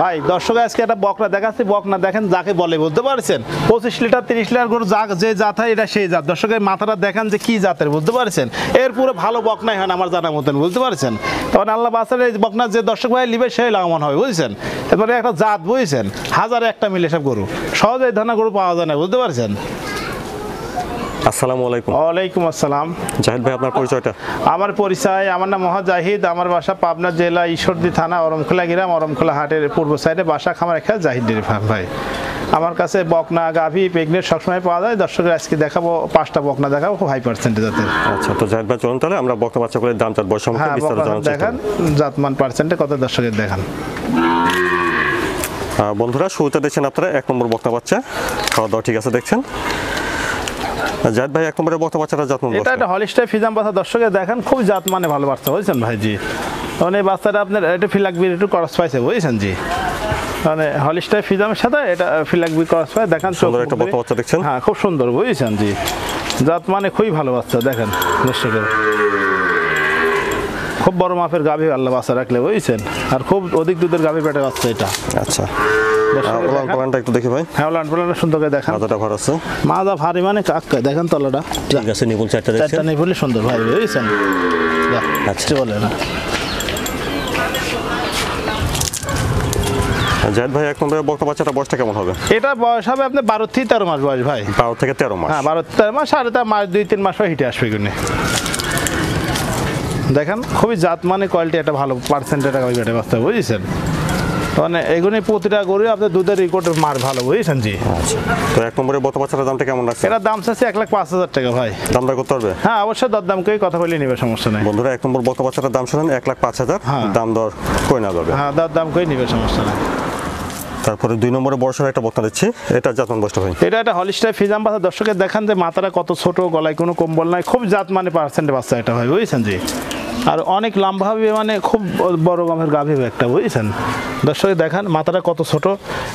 ভাই দর্শক আজকে একটা বকনা দেখাচ্ছি, বকনা দেখেন যাকে বলে বুঝতে পারছেন, 25 লিটার 30 লিটার গরু যে জাত হয় এটা সেই জাত। দর্শকের মাথাটা দেখেন যে কি জাতের বুঝতে পারছেন, এর পুরো ভালো বকনাই হয় না আমার জানার মতন বুঝতে পারছেন। তখন আল্লাহ বাসার এই বকনা যে দর্শক ভাই লিবে সেই লাভবান হবে বুঝছেন। এরপরে একটা জাত বুঝছেন, হাজারে একটা মিলে সব গরু, সহজে এই ধরনের গরু পাওয়া যায় না বুঝতে পারছেন। আসসালামু আলাইকুম। ওয়ালাইকুম আসসালাম। জাহিদ ভাই, আপনার পরিচয়টা? আমার পরিচয়, আমার নাম মোহাম্মদ জাহিদ, আমার বাসা পাবনা জেলা ঈশ্বরদী থানা অরমখোলা গ্রাম, অরমখোলা হাটের পূর্ব সাইডে বাসা, খামার খেলা জাহিদ ডেয়ারি ফার্ম। ভাই আমার কাছে বকনা গাভী প্রেগনেন্ট সবসময় পাওয়া যায়। দর্শকের আজকে দেখাবো 5টা বকনা দেখাবো খুব হাই পার্সেন্টেজ জাতের। আচ্ছা, তো জাহিদ ভাই চলুন তাহলে আমরা বকনা বাচ্চাগুলোর দাম চার বয়স সম্পর্কে বিস্তারিত জানার চেষ্টা দেখান, জাতমান পার্সেন্টে কত দর্শকের দেখান। বন্ধুরা শুরুতে দেখছেন আপনারা 1 নম্বর বকনা বাচ্চা, খাওয়া দাওয়া ঠিক আছে দেখছেন। জাহিদ ভাই 1 নম্বরের বকনা বাচ্চাটা জাতমান এটা একটা হলিস্টাইন ফিজাম বাচ্চা, দর্শকের দেখেন খুব জাত মানে ভালো বাচ্চা বুঝছেন ভাইজি। মানে এই বাচ্চাটা আপনার একটু ফিলাকবি একটু ক্রস পাইছে বুঝছেন জি, মানে হলিস্টাইন ফিজামের সাথে এটা ফিলাকবি ক্রস পাই। দেখেন সুন্দর একটা বকনা বাচ্চা দেখছেন। হ্যাঁ খুব সুন্দর বুঝছেন জি, জাত মানে খুবই ভালো বাচ্চা দেখেন দর্শকের, খুব বড় মাপের গাভী আল্লাহ বাচ্চা রাখলে বুঝছেন, আর খুব অধিক দুধের গাভী পেটে বাচ্চা এটা। আচ্ছা, ওলানটা একটু দেখি ভাই। হ্যাঁ ওলান সুন্দর করে দেখেন, মাথাটা ভার আছে, মাজা ভারী মানে কাকা দেখেন তলাটা ঠিক আছে। নিপুল চারটা দেখছেন, চারটা নিপুলি সুন্দর ভাই বুঝছেন। আচ্ছা বলে না জাহিদ ভাই 1 নম্বরের বকনা বাচ্চাটা বয়সটা কেমন হবে? এটা বয়স হবে আপনার 12 থেকে 13 মাস বয়স ভাই। 12 থেকে 13 মাস। হ্যাঁ 12 13 মাস, 3.5 মাস 2-3 মাস পর হিটে আসবে এগুলো। দেখেন খুবই জাত মানে কোয়ালিটি একটা ভালো পার্সেন্টেজ টাকা বেটে বাচ্চা বুঝছেন, মানে এগুলো প্রতিটা গরু আপনার দুধের রেকর্ডের মার ভালো বুঝছেন জি। আচ্ছা, তো 1 নম্বরের বকনা বাচ্চাটার দামটা কেমন রাখছে? এটার দাম চাচ্ছে 1,05,000 টাকা ভাই। দাম দর করতে পারবে? হ্যাঁ অবশ্যই দরদাম করে কথা বলে নেবে, সমস্যা নেই। বন্ধুরা 1 নম্বর বকনা বাচ্চাটার দাম শুনেন 1,05,000, দাম দর করে না যাবে। হ্যাঁ দরদাম করে নেবে, সমস্যা নেই। তারপরে 2 নম্বরে বর্ষার একটা বকনা দিচ্ছি, এটা জাতমান বয়সটা ভাই? এটা একটা হলিস্টাইন ফিজাম বাচ্চা, দর্শকের দেখান যে মাথাটা কত ছোট, গলায় কোনো কম্বল নাই, খুব জাত মানে পার্সেন্টের বাচ্চা এটা ভাই বুঝছেন জি। আর অনেক লম্বা হবে, মানে খুব বড় গাভীর গাভী একটা বুঝছেন। দর্শক দেখান মাথাটা কত ছোট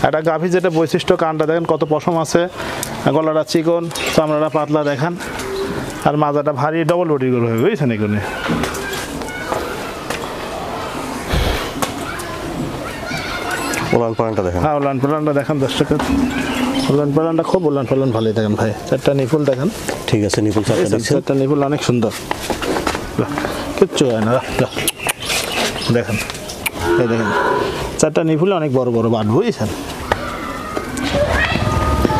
একটা গাভী, যেটা বৈশিষ্ট্য কানটা দেখেন কত পশম আছে, গলাটা চিকন, চামড়াটা পাতলা দেখান, আর মাজাটা ভারী ডবল বডি করে হবে বুঝছেন এগুলো। ওলান পালানটা দেখেন। হ্যাঁ ওলান পালানটা দেখেন দর্শকের, ওলান পালানটা খুব ওলান পালান ভালোই দেখেন ভাই। 4টা নিপুল দেখেন, ঠিক আছে। নিপুল চারটা দেখছেন, 4টা নিপুল অনেক সুন্দর, কিচ্ছু হয় না দেখেন। এই দেখেন 4টা নিপুলে অনেক বড় বড় বাট বুঝছেন।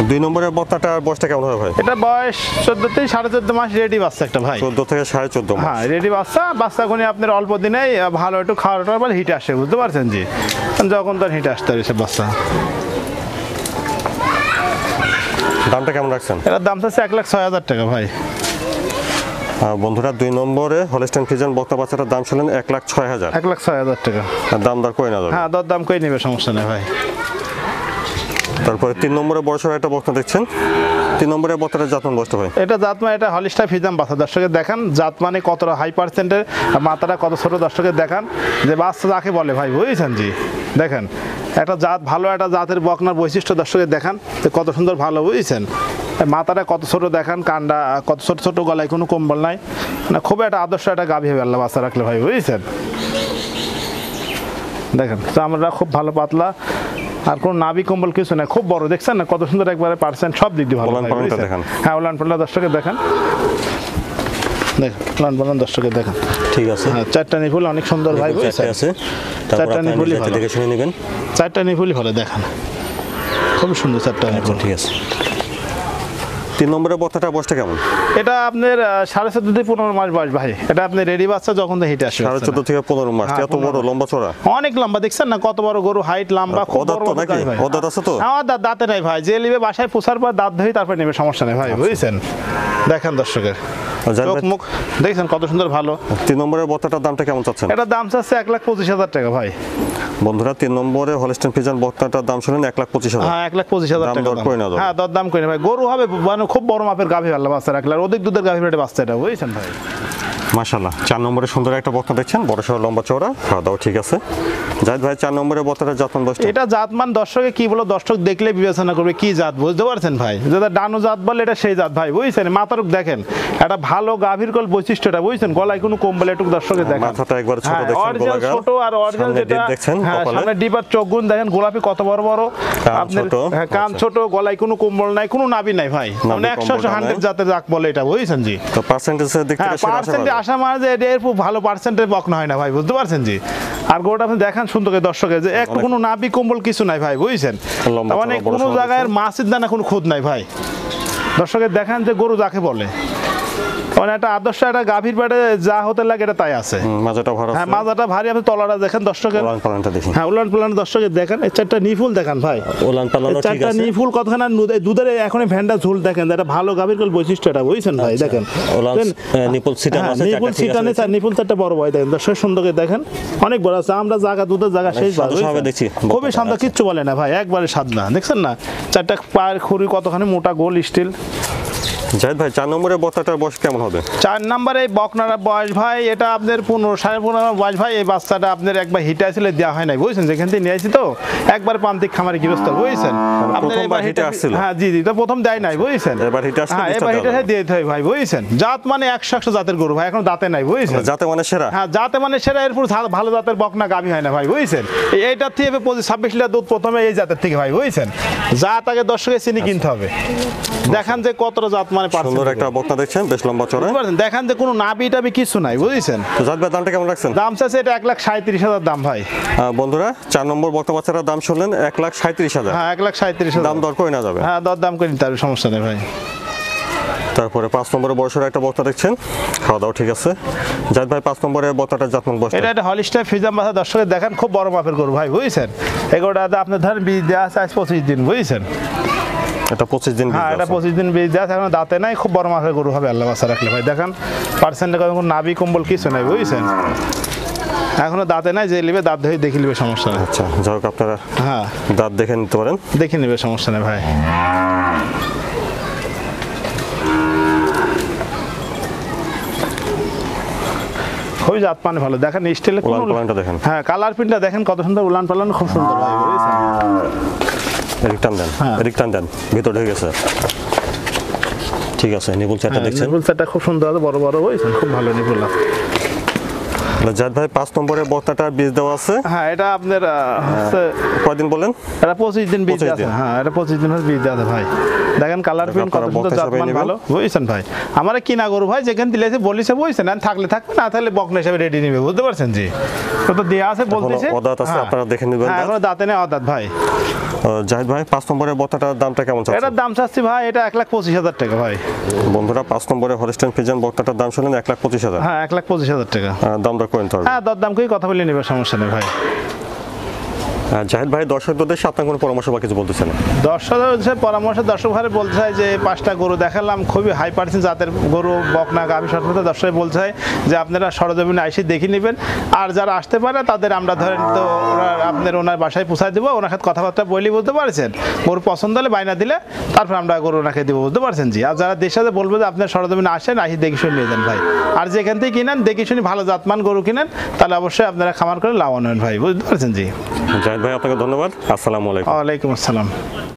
2 নম্বরের বকনাটার বয়সটা কেমন হবে ভাই? এটা বয়স 14 থেকে 14.5 মাস রেডি বাচ্চা একটা ভাই। 14 থেকে 14.5 মাস। হ্যাঁ রেডি বাচ্চা কোনি আপনার অল্প দিনেই ভালো একটু খাওয়াটার পর হিটে আসে বুঝতে পারছেন জি, যখন তার হিটে আসতে হবে সব বাচ্চা। দামটা কেমন রাখছেন? এটার দাম চাচ্ছে 1,06,000 টাকা ভাই। বন্ধুরা 2 নম্বরে হলিস্টাইন ফ্রিজিয়ান বকনা বাচ্চাটার দাম শুনলেন 1,06,000, 1,06,000 টাকা। দাম দর করে না যাবে। হ্যাঁ দর দাম করে নেবে, সমস্যা নেই ভাই। তারপরে 3 নম্বরে বয়সের একটা বকনা দেখছেন, 3 নম্বরের বকনাটার জাতমান বয়সটা ভাই? এটা জাতমান, এটা হলিস্টাইন ফিজাম বাচ্চা, দর্শকের দেখান জাত মানে কতটা হাই পার্সেন্টের, মাথাটা কত ছোট দর্শকের দেখান, যে বাচ্চা যাকে বলে ভাই বুঝছেন জি। দেখেন একটা জাত ভালো, একটা জাতের বকনার বৈশিষ্ট্য দর্শকের দেখান যে কত সুন্দর ভালো বুঝছেন। মাথাটা কত ছোট দেখান, কানটা কত ছোট ছোট, গলায় কোনো কম্বল নাই, মানে খুব একটা আদর্শ একটা গাভী হবে আল্লাহ বাচ্চা রাখলে ভাই বুঝছেন। দেখেন চামড়া খুব ভালো পাতলা, আর কোনো নাভি কম্বল কিছু না, খুব বড় দেখছেন না কত সুন্দর, একবারে পার্সেন্ট সব দিক দিয়ে ভালো। হ্যাঁ ওলান পাল্লা দর্শকের দেখান, দেখেন ওলান পাল্লা দর্শকের দেখান, ঠিক আছে। হ্যাঁ 4টা নিপুল অনেক সুন্দর ভাই বুঝছেন। 4টা নিপুলি ভালো, দেখে শুনে নেবেন। 4টা নিপুলি ভালো দেখান, খুব সুন্দর 4টা নিপুল। ঠিক আছে। 3 নম্বরের বকনাটার বয়সটা কেমন? এটা আপনার 14.5 থেকে 15 মাস বয়স ভাই। এটা আপনি রেডি বাচ্চা যখন হিটে আসবে 14.5 থেকে 15 মাস। এত বড় লম্বা চড়া, অনেক লম্বা দেখছেন না কত বড় গরু, হাইট লম্বা, খুব বড় নাকি? দাঁত আছে তো? আমার দাঁতে নাই ভাই, যে নিবে বাসায় পোষার পর দাঁত ধরে তারপর নেবে, সমস্যা নেই ভাই বুঝছেন। দেখেন দর্শকের চোখ মুখ দেখছেন কত সুন্দর ভালো। 3 নম্বরের বকনাটার দামটা কেমন চাচ্ছেন? এটার দাম চাচ্ছে 1,25,000 টাকা ভাই। বন্ধুরা 3 নম্বরে হলিস্টাইন ফ্রিজিয়ান বকনাটার দাম শুনেন 1,25,000। হ্যাঁ 1,25,000 টাকা দর করে না যাবে। হ্যাঁ দর দাম করে ভাই, গরু হবে মানে খুব বড় মাপের গাভী আল্লাহ বাচ্চা রাখলে, আর অধিক দুধের গাভী পেটে বাচ্চা এটা বুঝছেন ভাই। মাশাআল্লাহ 4 নম্বরে সুন্দর একটা বকনা দেখছেন, বড় সড় লম্বা চওড়া, খাওয়া দাওয়া ঠিক আছে। জাহিদ ভাই 4 নম্বরের বকনাটা জাতমান বয়সটা? এটা জাতমান দর্শকে কি বলো, দর্শক দেখলে বিবেচনা করবে কি জাত, বুঝতে পারছেন ভাই? যেটা ডানো জাত বলে এটা সেই জাত ভাই, বুঝছেন? মাথারুক দেখেন, একটা ভালো গাভীর কল বৈশিষ্ট্যটা, বুঝছেন? গলায় কোনো কম্বল একটু দর্শকে দেখেন, মাথাটা একবার ছোট দেখছেন, অরিজিনাল ছোট, আর অরিজিনাল যেটা দেখছেন সামনে ডিপার চোখগুন দেখেন গোলাপি কত বড় বড়, আপনার কান ছোট, গলায় কোনো কম্বল নাই, কোনো নাভি নাই ভাই, মানে 100 জাতের জাত বলে এটা, বুঝছেন জি? তো পার্সেন্টেজের দিক থেকে পার্সেন্টে আশা মানে যে এটা এর খুব ভালো পার্সেন্টের বকনা হয় না ভাই, বুঝতে পারছেন জি? আর গোটা আপনি দেখেন সুন্দর করে দর্শকের যে একটু কোনো নাভি কম্বল কিছু নাই ভাই, বুঝছেন? মানে কোনো জায়গায় মাছের দানা কোনো খুদ নাই ভাই। দর্শকের দেখান যে গরু যাকে বলে, মানে একটা আদর্শ একটা গাভীর পেটে যা হতে লাগে এটা তাই আছে। মাজাটা ভারী, হ্যাঁ মাজাটা ভারী, আপনি তলাটা দেখেন দর্শকের, উলান পালানটা দেখেন, হ্যাঁ উলান পালান দর্শকের দেখেন, এই চারটা নিফুল দেখেন ভাই, উলান পালানো ঠিক চারটা আছে। নিফুল কতখানা দুধের এখনই ভ্যানটা ঝুল দেখেন, এটা ভালো গাভীর কল বৈশিষ্ট্যটা, বুঝছেন ভাই? দেখেন উলান নিপল সিটানো আছে, নিপুল সিটানে তার নিপুল চারটা বড় ভাই দেখেন, দর্শক সুন্দর করে দেখেন, অনেক বড় আছে। আমরা জায়গা দুধের জায়গা শেষ ভাই, দেখছি খুবই শান্ত, কিচ্ছু বলে না ভাই, একবারে সাদনা, দেখছেন না? চারটা পায়ের খুঁড়ি কতখানি মোটা গোল স্টিল। জাহিদ ভাই 4 নম্বরের বকনাটার বয়স কেমন হবে? 4 নম্বরে বকনার বয়স ভাই এটা আপনার 15 15.5 বয়স ভাই। এই বাচ্চাটা আপনার একবার হিটে আসলে দেওয়া হয় নাই, বুঝছেন? যেখান থেকে নিয়ে আসি তো একবার প্রান্তিক খামারে গৃহস্থ, বুঝছেন? আপনার প্রথমবার হিটে আসছিল, হ্যাঁ জি জি, তো প্রথম দেয় নাই, বুঝছেন? এবার হিটে আসলে হ্যাঁ এবার হিটে দিয়ে দিতে হয় ভাই, বুঝছেন? জাত মানে 100 জাতের গরু ভাই, এখন দাঁতে নাই, বুঝছেন? জাতে মানে সেরা, হ্যাঁ জাতে মানে সেরা, এরপর ভালো জাতের বকনা গাভী হয় না ভাই, বুঝছেন? এইটার থেকে 26 লিটার দুধ প্রথমে এই জাতের থেকে ভাই, বুঝছেন? জাত আগে দর্শকের চিনি কিনতে হবে। দেখান যে কতটা জাত মানে সুন্দর একটা বকনা দেখছেন, বেশ লম্বা চওড়া, দেখান যে কোনো নাভি টাভি কিছু নাই, বুঝছেন? তো জাহিদ ভাই দামটা কেমন রাখছেন? দাম চাচ্ছে এটা 1,37,000 দাম ভাই। বন্ধুরা 4 নম্বর বকনা বাচ্চাটার দাম শুনলেন 1,37,000, হ্যাঁ 1,37,000 দাম দর করে না যাবে, হ্যাঁ দর দাম করে নিতে হবে, সমস্যা নেই ভাই। তারপরে 5 নম্বরের বয়সের একটা বকনা দেখছেন, খাওয়া দাওয়া ঠিক আছে। জাহিদ ভাই 5 নম্বরের বকনাটার জাতমান বয়স? এটা একটা হলিস্টার ফিজাম বাচ্চা, দর্শকের দেখেন খুব বড় মাপের গরু ভাই, বুঝছেন? এগুলোটা আপনার ধরেন বীজ দেওয়া আছে আজ 25 দিন, বুঝছেন? এটা 25 দিন, হ্যাঁ এটা 25 দিন বীজ দেওয়া আছে, এখন দাঁতে নাই, খুব বড় মাপের গরু হবে আল্লাহ বাচ্চা রাখলে ভাই। দেখেন পার্সেন্টে কোনো নাভি কম্বল কিছু নাই, বুঝছেন? এখনো দাঁতে নাই, যে নেবে দাঁত ধরে দেখে নেবে, সমস্যা নেই। আচ্ছা যাই হোক আপনারা হ্যাঁ দাঁত দেখে নিতে পারেন, দেখে নেবে, সমস্যা নেই ভাই। খুবই জাত মানে ভালো, দেখেন স্টিলে উলান পালানটা দেখেন, হ্যাঁ কালার প্রিন্টটা দেখেন কত সুন্দর, উলান পালান খুব সুন্দর ভাই, বুঝছেন? এদিক টান দেন, এদিক টান দেন, ভিতর ঢুকে গেছে, ঠিক আছে। নিপুল চারটা দেখছেন, নিপুল চারটা খুব সুন্দর আছে, বড় বড়, বুঝছেন? খুব ভালো নিপুল আছে। জাহিদ ভাই 5 নম্বরের বকনাটার বীজ দেওয়া আছে, হ্যাঁ এটা আপনার কয়দিন বলেন? এটা 25 দিন বীজ আছে, হ্যাঁ এটা 25 দিন বীজ আছে ভাই। দেখেন কালার প্রিন্ট কত সুন্দর, জাতমান ভালো, বুঝছেন ভাই? আমার কিনা গরু ভাই, যেখানে দিলেছে বলিছে, বুঝছেন? আর থাকলে থাকবে, না থাকলে বকনা হিসেবে রেডি নেবে, বুঝতে পারছেন জি? তো দেয়া আছে বলতেছে, অদাত আছে, আপনারা দেখে নেবেন। হ্যাঁ এখনো দাঁতে নেই, অদাত ভাই। জাহিদ ভাই 5 নম্বরের বকনাটার দামটা কেমন চাচ্ছেন? এটার দাম চাচ্ছি ভাই এটা 1,25,000 টাকা ভাই। বন্ধুরা 5 নম্বরের হলিস্টাইন ফ্রিজিয়ান বকনাটার দাম শুনলেন 1,25,000, হ্যাঁ 1,25,000 টাকা, দাম দর করে নিতে হবে। হ্যাঁ দরদাম করে কথা বলে নেবে, সমস্যা নেই ভাই। জাহিদ ভাই দর্শকদের উদ্দেশ্যে আপনার কোনো পরামর্শ বা কিছু বলতেছেন? দর্শকদের পরামর্শ, দর্শক ভাই বলতে চাই যে 5টা গরু দেখালাম, খুবই হাই পার্সেন্ট জাতের গরু, বকনা গাভী সর্বদা দর্শক বলতে চাই যে আপনারা সরজমিনে এসে দেখে নেবেন। আর যারা আসতে পারে তাদের আমরা ধরেন তো আপনার ওনার বাসায় পৌঁছায় দেবো, ওনার সাথে কথাবার্তা বলি, বুঝতে পারছেন? গরু পছন্দ হলে বায়না দিলে তারপর আমরা গরু ওনাকে দেবো, বুঝতে পারছেন জি? আর যারা দেশের সাথে বলবো যে আপনার সরজমিনে আসেন, আসি দেখে শুনে নিয়ে যান ভাই। আর যেখান থেকে কিনেন দেখে শুনে ভালো জাতমান গরু কিনেন, তাহলে অবশ্যই আপনারা খামার করে লাভবান হন ভাই, বুঝতে পারছেন জি? জাহিদ ভাই আপনাকে ধন্যবাদ, আসসালামু আলাইকুম। ওয়ালাইকুম আসসালাম।